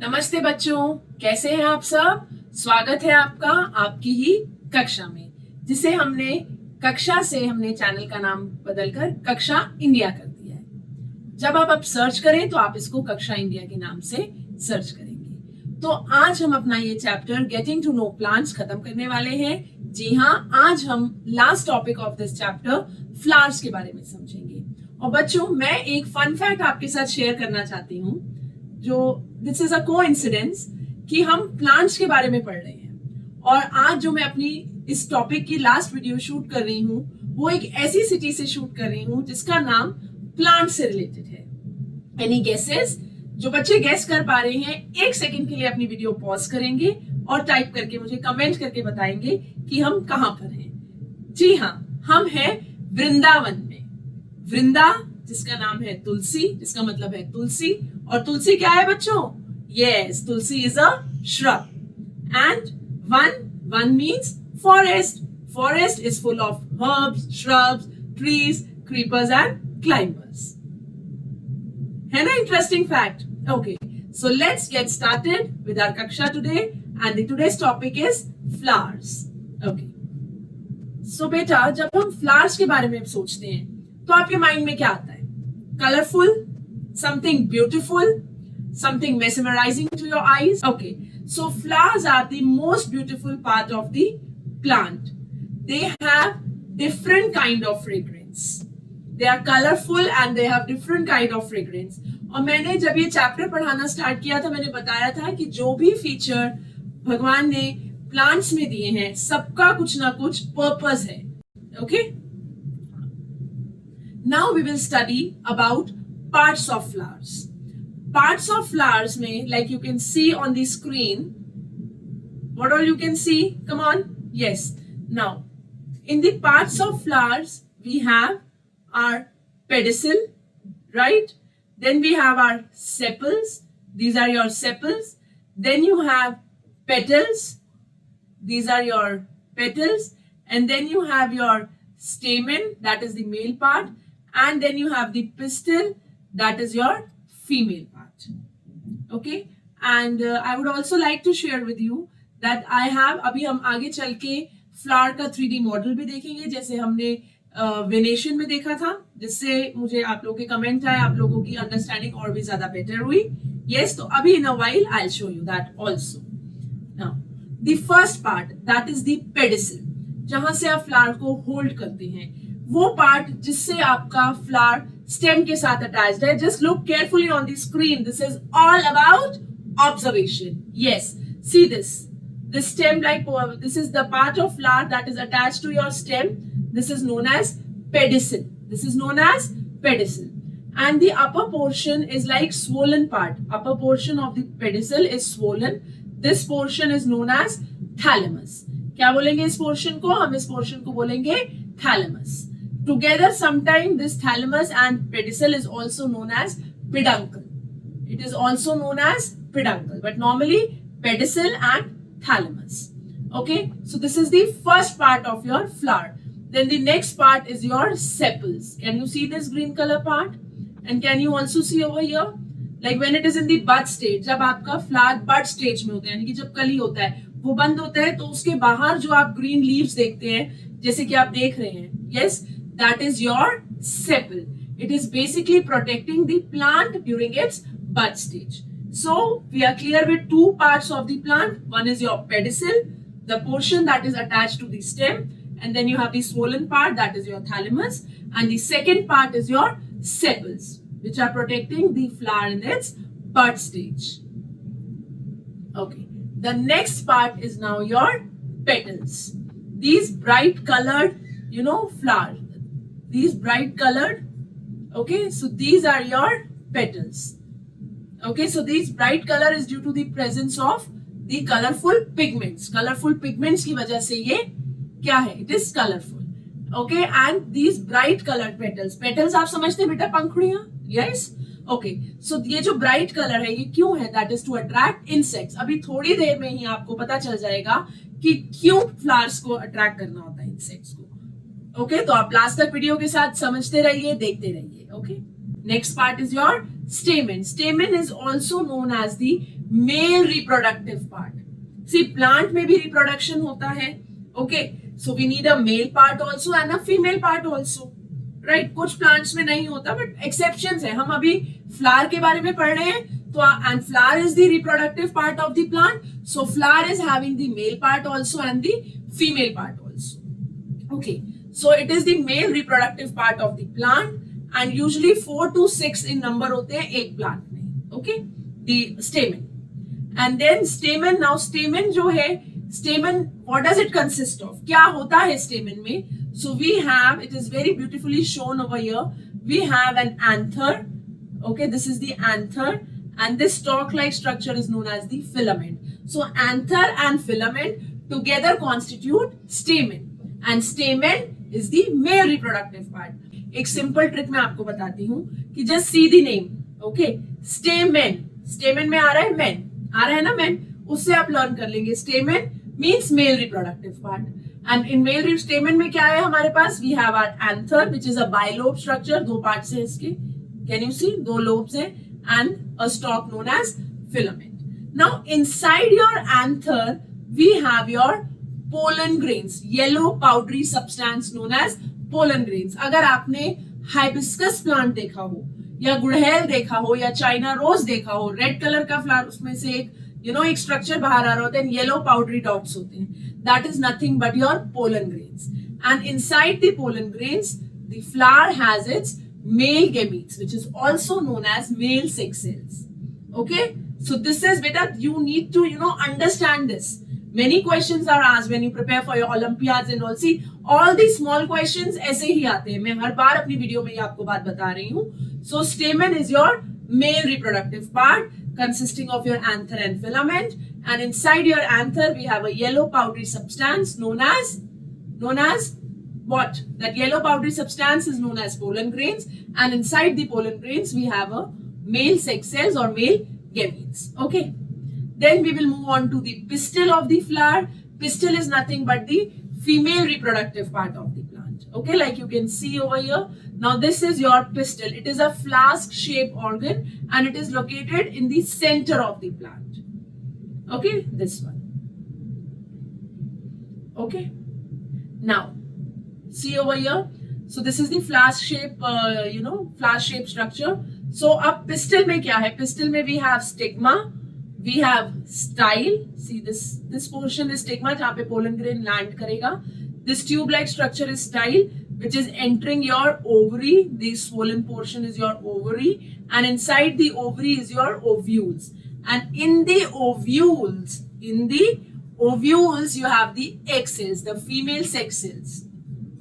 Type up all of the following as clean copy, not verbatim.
नमस्ते बच्चों, कैसे हैं आप सब। स्वागत है आपका आपकी ही कक्षा में, जिसे हमने कक्षा से हमने चैनल का नाम बदलकर कक्षा इंडिया कर दिया है। जब आप अब सर्च करें तो आप इसको कक्षा इंडिया के नाम से सर्च करेंगे। तो आज हम अपना ये chapter getting to know plants खत्म करने वाले हैं। जी हाँ, आज हम last topic of this chapter flowers के बारे में समझेंगे। और बच्चों, मैं एक फन फैक्ट आपके साथ शेयर करना चाहती हूँ, जो दिस इज अ कोइंसिडेंस कि हम प्लांट्स के बारे में पढ़ रहे हैं। और आज जो मैं अपनी इस टॉपिक की लास्ट वीडियो शूट कर रही हूँ, वो एक ऐसी सिटी से शूट कर रही हूँ जिसका नाम प्लांट से रिलेटेड है। Any guesses? जो बच्चे गेस कर पा रहे हैं, एक सेकंड के लिए अपनी वीडियो पॉज करेंगे और टाइप करके मुझे कमेंट करके बताएंगे कि हम कहां पर हैं। जी हाँ, हम हैं वृंदावन में। वृंदा जिसका नाम है तुलसी, जिसका मतलब है तुलसी। और तुलसी क्या है बच्चों? Yes, Tulsi is a shrub. And one means forest. Forest is full of herbs, shrubs, trees, creepers and climbers. है ना interesting fact? Okay, so let's get started with our kaksha today, and today's topic is flowers. Okay. So बेटा, जब हम flowers के बारे में सोचते हैं तो आपके माइंड में क्या आता है? Colorful, something beautiful, something mesmerizing to your eyes. Okay, so flowers are the most beautiful part of the plant. They have different kind of fragrance. They are colorful and they have different kind of fragrance. और मैंने जब ये chapter पढ़ाना start किया था, मैंने बताया था कि जो भी फीचर भगवान ने प्लांट्स में दिए हैं, सबका कुछ ना कुछ पर्पस है। Okay, now we will study about parts of flowers. Parts of flowers में, like you can see on the screen, what all you can see? Come on. Yes. Now, in the parts of flowers, we have our pedicel, right? Then we have our sepals. These are your sepals. Then you have petals. These are your petals. And then you have your stamen, that is the male part. And then you have the pistil, that is your female part. Okay, and I would also like to share with you that I have, अभी हम आगे चल के flower का 3D model भी देखेंगे, जैसे हमने वेनेशन में देखा था, जिससे मुझे आप लोगों के कमेंट आए, आप लोगों की अंडरस्टैंडिंग और भी ज्यादा बेटर हुई। यस, तो अभी in a while I show you that also. Now the first part, that is the pedicel, जहां से आप फ्लावर को होल्ड करते हैं, वो पार्ट जिससे आपका फ्लावर स्टेम के साथ अटैच्ड है। Just look carefully on the screen, this is all about observation. Yes, see this stem, like this is the part of flower that is attached to your stem. This is known as pedicel. This is known as pedicel. And the upper portion is like swollen part. Upper portion of the pedicel is swollen. This portion is known as thalamus. क्या बोलेंगे इस portion को? हम इस portion को बोलेंगे thalamus. Together, sometime this thalamus and pedicel is also known as peduncle. It is also known as peduncle, but normally pedicel and thalamus. Okay, so this is the first part of your flower. Then the next part is your sepals. Can you see this green color part? And can you also see over here, like when it is in the bud stage, जब आपका flower bud stage में होता है, यानी कि जब कली होता है, वो बंद होता है, तो उसके बाहर जो आप green leaves देखते हैं, जैसे कि आप देख रहे हैं, yes, that is your sepal. It is basically protecting the plant during its bud stage. So we are clear with two parts of the plant. One is your pedicel, the portion that is attached to the stem, and then you have the swollen part, that is your thalamus, and the second part is your sepals, which are protecting the flower in its bud stage. Okay, the next part is now your petals. These bright colored, flower. These bright colored, okay, so these are your petals. Okay, so this bright color is due to the presence of the colorful pigments. Colorful pigments की वजह से ये क्या है? It is colorful. Okay, and these bright colored petals. Petals आप समझते हैं बेटा, पंखुड़ियां? Yes. Okay, so ये जो bright color है, ये क्यों है? That is to attract insects. अभी थोड़ी देर में ही आपको पता चल जाएगा कि क्यों flowers को attract करना होता है insects को. Okay, तो आप लास्ट तक वीडियो के साथ समझते रहिए, देखते रहिए. Okay. Next part is your stamen. Stamen is also known as the male reproductive part. See plant में भी रिप्रोडक्शन होता है. Okay, so we need a male part also and a female part also. Right, कुछ plants में नहीं होता but exceptions है. हम अभी फ्लावर के बारे में पढ़ रहे हैं तो and flower is the reproductive part of the plant. So flower is having the male part also and the female part also. Okay, so it is the male reproductive part of the plant and usually 4 to 6 in number होते हैं एक plant में. Okay, the stamen and then stamen. Now stamen जो है, stamen what does it consist of, क्या होता है स्टेमन में? So we have, it is very beautifully shown over here, we have an anther. Okay, this is the anther and this stalk-like structure is known as the filament. So anther and filament together constitute stamen and stamen is the male reproductive part. एक simple trick मैं आपको बताती हूँ कि just see the name. Okay, stamen, stamen में आ रहा है man, आ रहा है ना man, उससे आप learn कर लेंगे. Stamen means male reproductive part. And in male stamen में क्या है हमारे पास? We have our anther which is a bilobe structure. दो parts है इसके. Can you see? दो lobes है and a stalk known as filament. Now inside your anther we have your pollen grains, yellow powdery substance known as pollen grains. अगर आपने hibiscus plant देखा हो या गुड़हल देखा हो या चाइना रोज देखा हो, रेड कलर का फ्लावर, उसमें से एक एक स्ट्रक्चर बाहर आ रहा होता है, येलो पाउडरी डॉट्स होते हैं. That is nothing but your pollen grains. And inside the pollen grains, the flower has its male gametes, which is also known as male sex cells. Okay? So this is, beta, you need to, understand this. Many questions are asked when you prepare for your Olympiads and all. See, all these small questions ऐसे ही आते हैं. मैं हर बार अपनी video में ये आपको बात बता रही हूँ. So stamen is your male reproductive part consisting of your anther and filament. And inside your anther we have a yellow powdery substance known as what? That yellow powdery substance is known as pollen grains, and inside the pollen grains we have a male sex cells or male gametes. Okay, then we will move on to the pistil of the flower. Pistil is nothing but the female reproductive part of the plant. Okay, like you can see over here. Now this is your pistil. It is a flask shaped organ and it is located in the center of the plant. Okay, this one. Okay, now see over here. So this is the flask shape, flask shape structure. So अब pistil में क्या है? Pistil में we have stigma, we have style. See this portion is stigma जहाँ पे pollen grain land करेगा. This tube-like structure is style, which is entering your ovary. The swollen portion is your ovary, and inside the ovary is your ovules. And in the ovules, you have the egg cells, the female sex cells.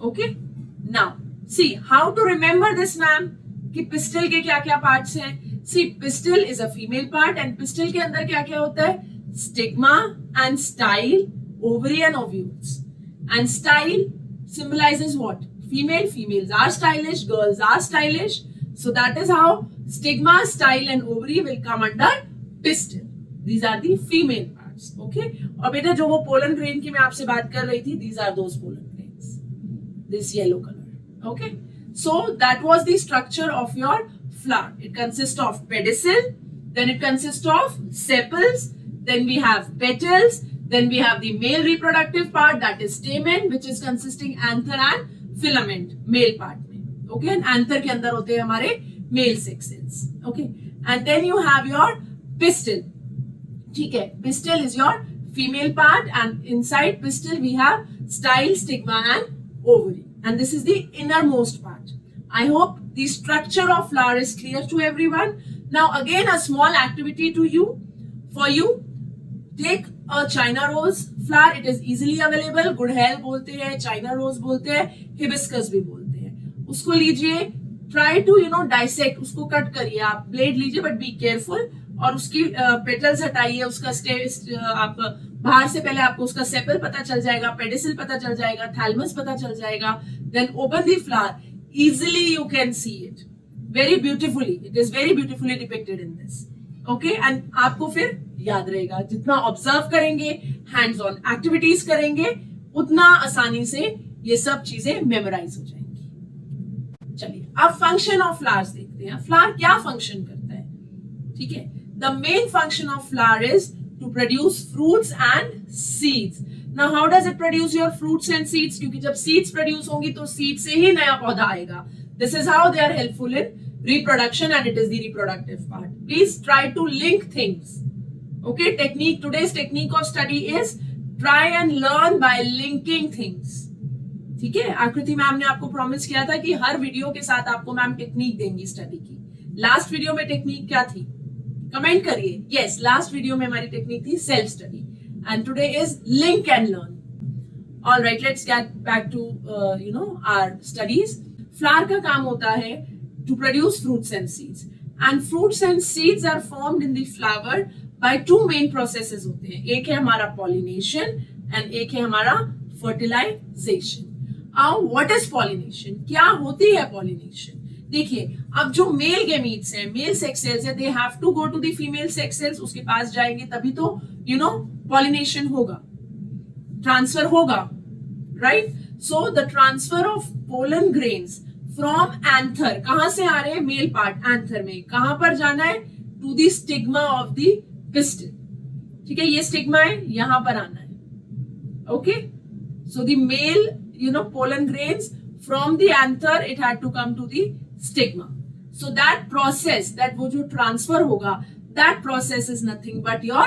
Okay. Now, see how to remember this, ma'am. कि pistil के क्या-क्या parts हैं? See, pistil is a female part, and pistil के अंदर क्या-क्या होता है? Stigma and style, ovary and ovules. And style symbolizes what? Female. Females are stylish, girls are stylish. So that is how stigma, style, and ovary will come under pistil. These are the female parts. Okay. और बेटा जो वो pollen grain की मैं आपसे बात कर रही थी, these are those pollen grains. This yellow color. Okay. So that was the structure of your flower. It consists of pedicel, then it consists of sepals, then we have petals, then we have the male reproductive part, that is stamen, which is consisting anther and filament, male part में. Okay. And anther के अंदर होते हैं हमारे male sex cells. Okay. And then you have your pistil. ठीक है, pistil is your female part, and inside pistil we have style, stigma, and ovary. And this is the innermost part. I hope the structure of flower is clear to everyone. Now again a small activity to you. For you, take a China rose flower. It is easily available. गुड़हल बोलते हैं, China rose बोलते हैं, hibiscus भी बोलते हैं. उसको लीजिए. Try to dissect. उसको कट करिए. आप ब्लेड लीजिए, but be careful. और उसकी पेटल्स हटाइए, उसका आप बाहर से पहले आपको उसका सेपल पता चल जाएगा, पेडिसिल पता चल जाएगा, थैलमस पता चल जाएगा. Then open the flower. Easily you can see it very beautifully. It is very beautifully depicted in this. Okay. And आपको फिर याद रहेगा. जितना ऑब्जर्व करेंगे, हैंड्स ऑन एक्टिविटीज करेंगे, उतना आसानी से ये सब चीजें मेमोराइज हो जाएंगी. चलिए अब फंक्शन ऑफ फ्लावर्स देखते हैं. फ्लावर क्या फंक्शन करता है? ठीक है. The main function of flower is to produce fruits and seeds. Now how does it produce your fruits and seeds? क्योंकि जब seeds produce होंगी तो seed से ही नया पौधा आएगा. This is how they are helpful in reproduction, and it is the reproductive part. Please try to link things. Okay, technique, today's technique of study is try and learn by linking things. ठीक है, आकृति ma'am ने आपको promise किया था कि हर video के साथ आपको मैम टेक्निक देंगी स्टडी की. लास्ट वीडियो में टेक्निक क्या थी? कमेंट करिए. यस, लास्ट वीडियो में हमारी टेक्निक थी self study, and today is link and learn. Alright, let's get back to our studies. Flower का काम होता है to produce fruits and seeds, and fruits and seeds are formed in the flower by two main processes होते हैं. एक है हमारा pollination and एक है हमारा फर्टिलाइजेशन. अब व्हाट इज पॉलिनेशन? क्या होती है पॉलिनेशन? देखिए, अब जो मेल गैमीट्स हैं, मेल सेक्स सेल्स है, they have to go to the female sex cells. उसके पास जाएंगे तभी तो पॉलिनेशन होगा, ट्रांसफर होगा, right? So the transfer of pollen grains from anther, कहां से आ रहे हैं? मेल पार्ट एंथर में. कहां पर जाना है? To the stigma of the pistil. ठीक है, ये स्टिग्मा है, यहां पर आना है. Okay, so the male pollen grains from the anther, it had to come to the stigma. So that process, that वो जो transfer होगा, that process is nothing but your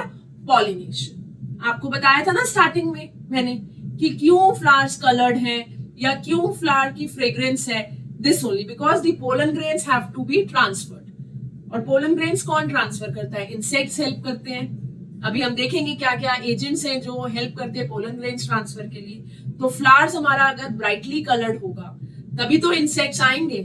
pollination. आपको बताया था ना स्टार्टिंग में मैंने कि क्यों flowers colored हैं या क्यों flower की fragrance है. This only because the pollen grains have to be transferred. और pollen grains कौन ट्रांसफर करता है? Insects हेल्प करते हैं. अभी हम देखेंगे क्या क्या एजेंट्स हैं जो हेल्प करते हैं पोलन ग्रेन्स ट्रांसफर के लिए. तो फ्लावर्स हमारा अगर ब्राइटली कलर्ड होगा तभी तो इंसेक्ट्स आएंगे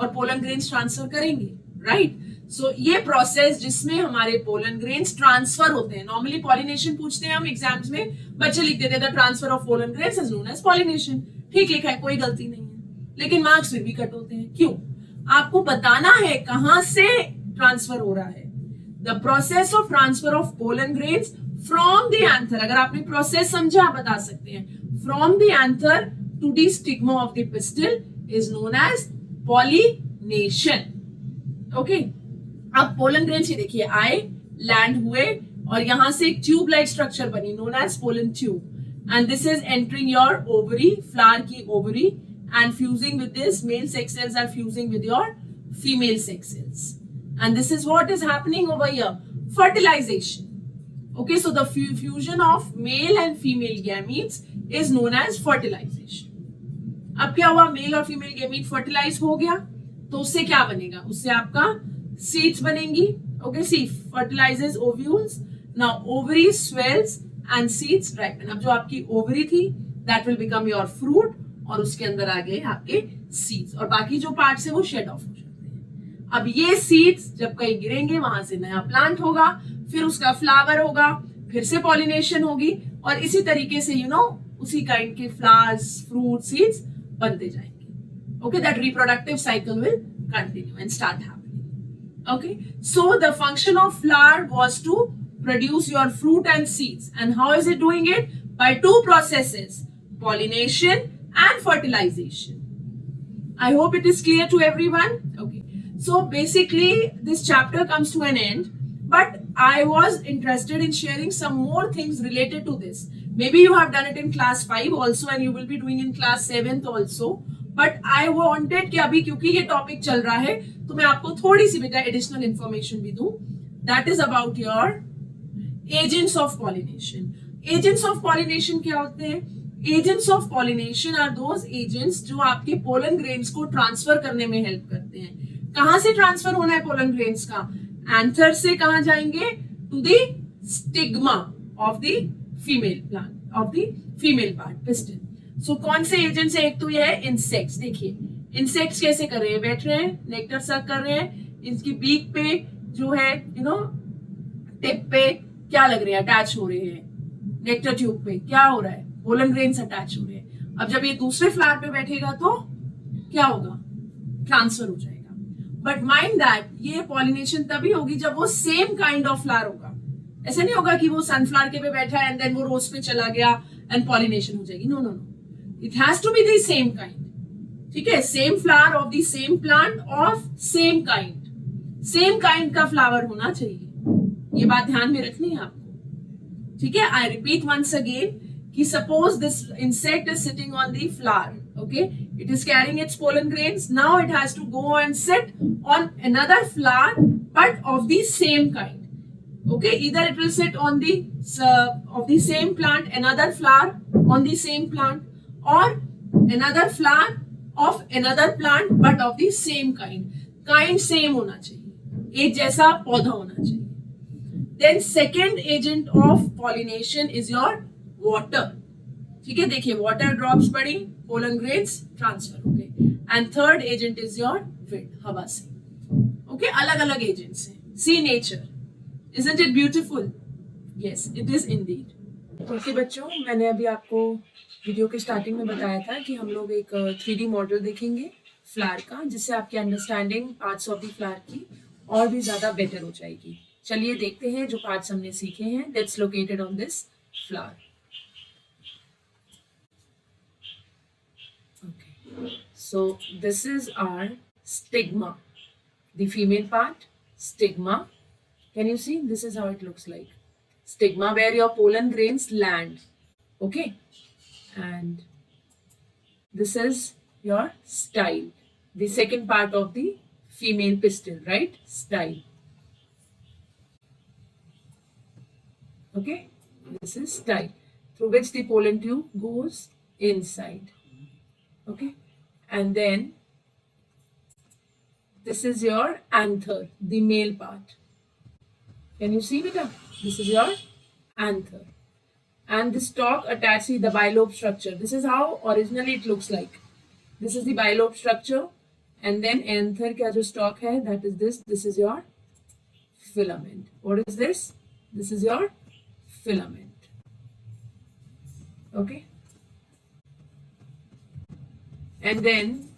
और पोलन ग्रेन्स ट्रांसफर करेंगे, राइट? सो ये प्रोसेस जिसमें हमारे पोलन ग्रेन्स ट्रांसफर होते हैं. नॉर्मली पॉलिनेशन पूछते हैं हम एग्जाम्स में, बच्चे लिख देते हैं transfer of pollen grains is known as pollination. ठीक लिखा है, कोई गलती नहीं है, लेकिन मार्क्स फिर भी कट होते हैं. क्यों? आपको बताना है कहां से ट्रांसफर हो रहा है. The process of transfer of pollen grains from the anther, अगर आपने प्रोसेस समझा आप बता सकते हैं, from the anther to the stigma of the pistil is known as pollination. Okay, अब pollen grains ही देखिए आए, लैंड हुए और यहां से एक ट्यूब लाइक स्ट्रक्चर बनी known as pollen tube, and this is entering your ovary, flower की ovary, and fusing with this, male sex cells are fusing with your female sex cells. And this is what is happening over here, fertilization. Okay, so the fusion of male and female gametes is known as fertilization. अब क्या हुआ? Mail और female gamete fertilise हो गया तो उससे क्या बनेगा? उससे आपका सीड्स बनेंगी. Okay, see fertilizes ovules. Now ovary swells and seeds ripen. अब जो आपकी ओवरी थी that will become your fruit और उसके अंदर आ गए आपके सीड्स और बाकी जो पार्ट्स है वो शेड ऑफ हो जाते हैं. अब ये सीड्स जब कहीं गिरेंगे वहां से नया प्लांट होगा, फिर उसका फ्लावर होगा, फिर से पॉलिनेशन होगी और इसी तरीके से उसी काइंड के फ्लावर्स, फ्रूट, सीड्स बनते जाएंगे. Okay, that reproductive cycle will continue and start happening. Okay, so the function of flower was to produce your fruit and seeds, and how is it doing it? By two processes, pollination and fertilisation. I hope it is clear to everyone. Okay, so basically this chapter comes to an end, but I was interested in sharing some more things related to this. Maybe you have done it in class 5 also and you will be doing in class 7th also, but I wanted कि अभी क्योंकि ये topic चल रहा है तो मैं आपको थोड़ी सी बेटा एडिशनल इंफॉर्मेशन भी दूं. That is about your agents of pollination. Agents of pollination क्या होते हैं? Agents of pollination are those agents जो आपके पोलन ग्रेन्स को ट्रांसफर करने में हेल्प करते हैं. कहां से ट्रांसफर होना है पोलन ग्रेन्स का? एंथर से कहां जाएंगे? To the stigma of the female plant, of the female part, pistil. So कौन से एजेंट्स है? एक तो ये है इंसेक्ट्स. देखिए इंसेक्ट्स कैसे कर रहे हैं? बैठ रहे हैं, नेक्टर सक कर रहे हैं. इनकी बीक पे जो है टिप पे क्या लग रहे हैं? अटैच हो रहे हैं. नेक्टर ट्यूब पे क्या हो रहा है? पोलन ग्रेन्स अटैच हो रहे हैं. अब जब ये दूसरे फ्लावर पे बैठेगा तो क्या होगा? ट्रांसफर हो जाएगा. बट माइंड दैट ये पॉलिनेशन तभी होगी जब वो सेम काइंड ऑफ फ्लावर होगा. ऐसा नहीं होगा कि वो सनफ्लावर के पे बैठा है एंड देन वो रोज पे चला गया एंड पॉलिनेशन हो जाएगी. No no no, it has to be the same kind. ठीक है, same flower of the same plant of same kind का फ्लावर होना चाहिए. ये बात ध्यान में रखनी है आपको, ठीक है। आई रिपीट वंस अगेन कि suppose this insect is sitting on the flower, okay, it is carrying its pollen grains. Now it has to go and sit on another flower but of the same kind, okay. Either it will sit on the of the same plant, another flower on the same plant, or another flower of another plant but of the same kind same होना चाहिए, एक जैसा पौधा होना चाहिए. Then second agent of pollination is your water, ठीक है. देखिए water drops पड़ी, pollen grains transfer हो गए. And third agent is your wind, हवा से. Okay, अलग अलग agents हैं. See nature, isn't it beautiful? Yes, it is indeed. Okay बच्चों, मैंने अभी आपको वीडियो के स्टार्टिंग में बताया था कि हम लोग एक 3D मॉडल देखेंगे फ्लावर का, जिससे आपकी understanding parts of the flower की और भी ज्यादा बेटर हो जाएगी. चलिए देखते हैं जो पार्ट्स हमने सीखे हैं. That's located on this flower. Okay, so this is our stigma, the female part, stigma. Can you see? This is how it looks like. Stigma, where your pollen grains land. Okay, and this is your style, the second part of the female pistil, right? Style. Okay, this is style, through which the pollen tube goes inside. Okay, and then this is your anther, the male part. Can you see, beta? This is your anther. And the stalk attached to the bilobe structure. This is how originally it looks like. This is the bilobe structure, and then anther का जो stalk है, that is this. This is your filament. What is this? This is your filament. Okay. And then,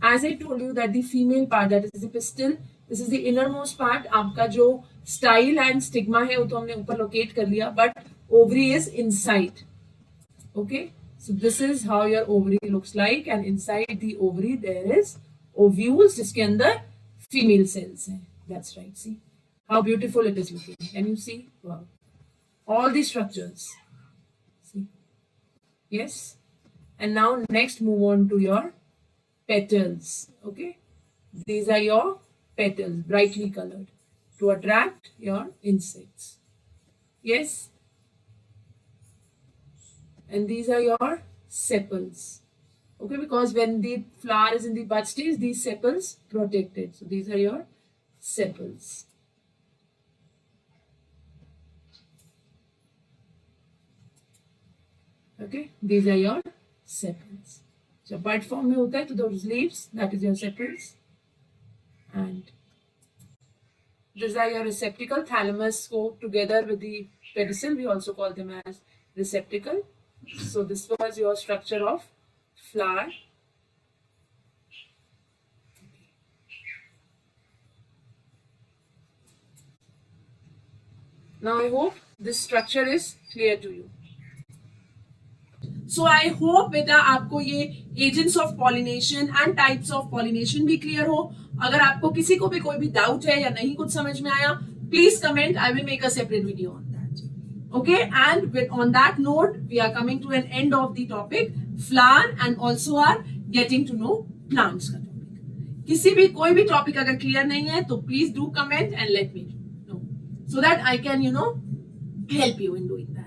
as I told you that the female part, that is the pistil, this is the innermost part. आपका जो style and stigma है वो तो हमने ऊपर locate कर लिया, but ovary is inside. Okay, so this is how your ovary looks like, and inside the ovary there is ovules जिसके अंदर female cells हैं. That's right. See how beautiful it is looking. Can you see? Wow. All the structures. See? Yes. And now next move on to your petals. Okay, these are your petals, brightly colored to attract your insects. Yes. And these are your sepals. Okay, because when the flower is in the bud stage, these sepals protected. So these are your sepals. Okay, these are your sepals. So bud form में होता है तो those leaves, that is your sepals. And these are your receptacle. Thalamus go together with the pedicel. We also call them as receptacle. So this was your structure of flower. Now I hope this structure is clear to you. So I hope बेटा आपको ये agents of pollination and types of pollination भी clear हो. अगर आपको किसी को भी कोई भी doubt है या नहीं कुछ समझ में आया, please comment. I will make a separate video on that. Okay, and on that note, we are coming to an end of the topic flower and also are getting to know plants का topic. किसी भी कोई भी topic अगर clear नहीं है तो please do comment and let me know so that I can help you in doing that.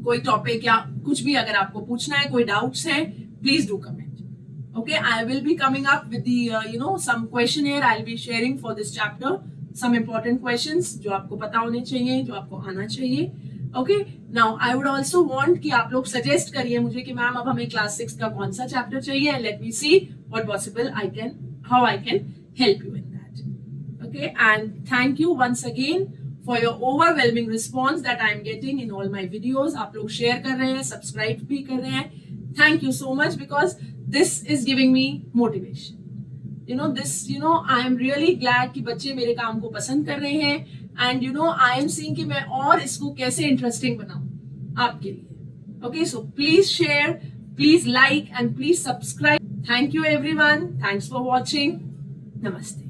कोई टॉपिक या कुछ भी अगर आपको पूछना है, कोई डाउट्स है, please do comment. Okay, I will be coming up with the some questionnaire. I will be sharing for this chapter some important questions जो आपको पता होने चाहिए, जो आपको आना चाहिए. Okay, now I would also want कि आप लोग सजेस्ट करिए मुझे कि मैम अब हमें क्लास 6 का कौन सा चैप्टर चाहिए. Let me see what possible how I can help you in that. Okay, and thank you once again for your overwhelming response that I am getting in all my videos. आप लोग share कर रहे हैं, subscribe भी कर रहे हैं. Thank you so much because this is giving me motivation. I am really glad कि बच्चे मेरे काम को पसंद कर रहे हैं, and I am seeing कि मैं और इसको कैसे interesting बनाऊं आपके लिए. Okay, so please share, please like and please subscribe. Thank you everyone. Thanks for watching. Namaste.